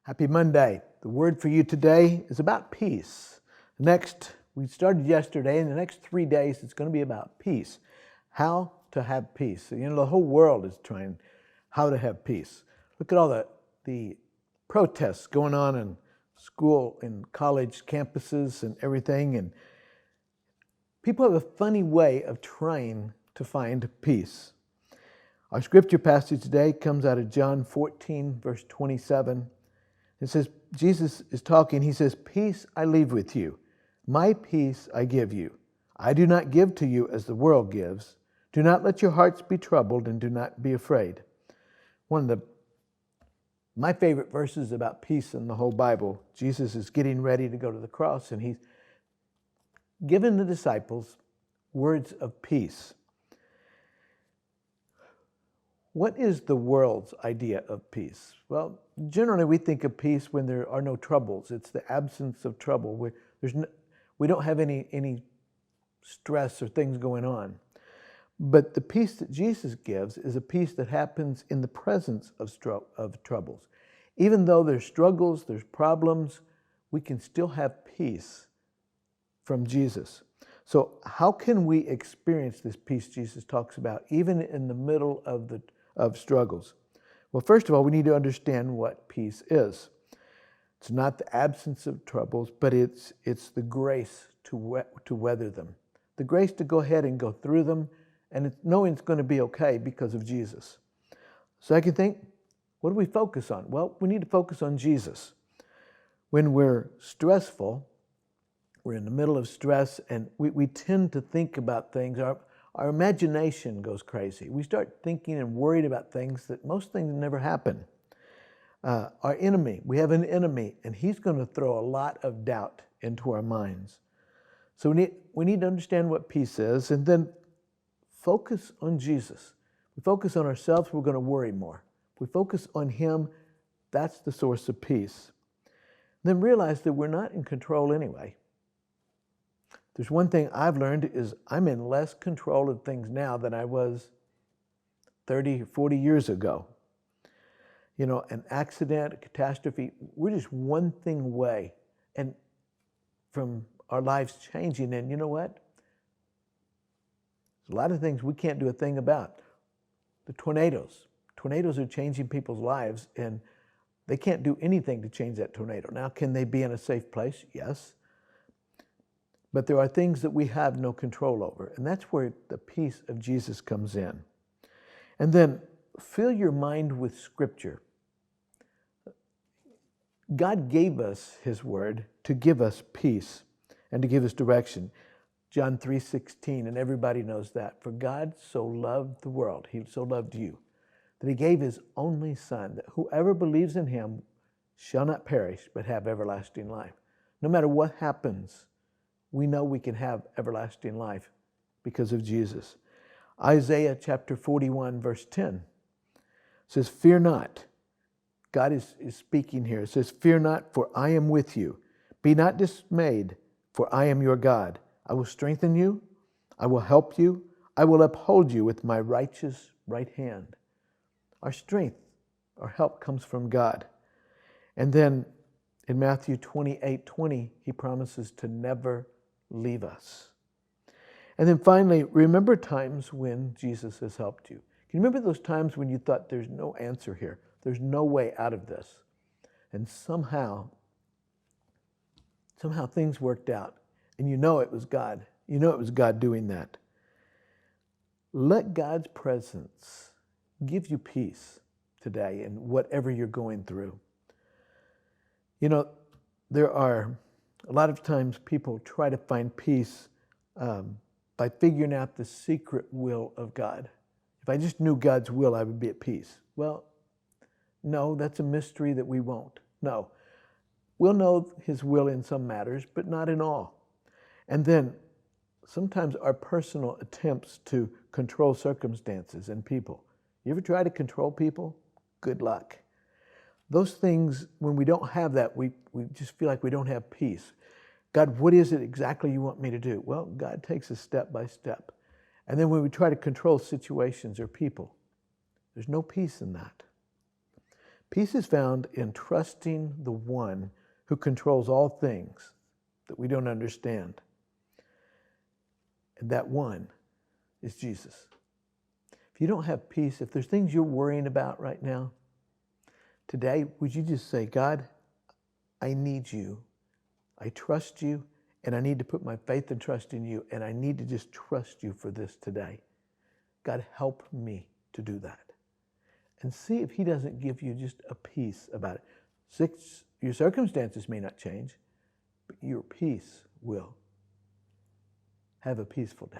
Happy Monday. The word for you today is about peace. We started yesterday, and the next 3 days it's going to be about peace. How to have peace. The whole world is trying how to have peace. Look at all the protests going on in school and college campuses and everything. And people have a funny way of trying to find peace. Our scripture passage today comes out of John 14, verse 27. It says, Jesus is talking. He says, "Peace I leave with you. My peace I give you. I do not give to you as the world gives. Do not let your hearts be troubled and do not be afraid." One of my favorite verses about peace in the whole Bible. Jesus is getting ready to go to the cross, and he's given the disciples words of peace. What is the world's idea of peace? Well, generally we think of peace when there are no troubles. It's the absence of trouble. We don't have any stress or things going on. But the peace that Jesus gives is a peace that happens in the presence of troubles. Even though there's struggles, there's problems, we can still have peace from Jesus. So how can we experience this peace Jesus talks about, even in the middle of struggles? Well, first of all, we need to understand what peace is. It's not the absence of troubles, but it's the grace to weather them. The grace to go ahead and go through them, and it's knowing it's going to be okay because of Jesus. Second thing, what do we focus on? Well, we need to focus on Jesus. When we're stressful, we're in the middle of stress, and we tend to think about things. Our imagination goes crazy. We start thinking and worried about things that most things never happen. Our enemy, we have an enemy, and he's going to throw a lot of doubt into our minds. So we need to understand what peace is, and then focus on Jesus. If we focus on ourselves, we're going to worry more. If we focus on him, that's the source of peace. Then realize that we're not in control anyway. There's one thing I've learned is I'm in less control of things now than I was 30 or 40 years ago. An accident, a catastrophe, we're just one thing away and from our lives changing. And you know what? There's a lot of things we can't do a thing about. The tornadoes. Tornadoes are changing people's lives, and they can't do anything to change that tornado. Now, can they be in a safe place? Yes. But there are things that we have no control over, and that's where the peace of Jesus comes in. And then fill your mind with Scripture. God gave us his word to give us peace and to give us direction. John 3:16, and everybody knows that. For God so loved the world, he so loved you, that he gave his only Son, that whoever believes in him shall not perish, but have everlasting life. No matter what happens, we know we can have everlasting life because of Jesus. Isaiah chapter 41, verse 10 says, "Fear not." God is speaking here. It says, "Fear not, for I am with you. Be not dismayed, for I am your God. I will strengthen you. I will help you. I will uphold you with my righteous right hand." Our strength, our help comes from God. And then in Matthew 28:20, he promises to never leave us. And then finally, remember times when Jesus has helped you. Can you remember those times when you thought there's no answer here? There's no way out of this. And somehow things worked out. And it was God. It was God doing that. Let God's presence give you peace today in whatever you're going through. There are a lot of times people try to find peace by figuring out the secret will of God. If I just knew God's will, I would be at peace. Well, no, that's a mystery that we won't. No, we'll know his will in some matters, but not in all. And then sometimes our personal attempts to control circumstances and people. You ever try to control people? Good luck. Those things, when we don't have that, we just feel like we don't have peace. God, what is it exactly you want me to do? Well, God takes us step by step. And then when we try to control situations or people, there's no peace in that. Peace is found in trusting the one who controls all things that we don't understand. And that one is Jesus. If you don't have peace, if there's things you're worrying about right now, today, would you just say, God, I need you. I trust you, and I need to put my faith and trust in you, and I need to just trust you for this today. God, help me to do that. And see if he doesn't give you just a peace about it. Your circumstances may not change, but your peace will. Have a peaceful day.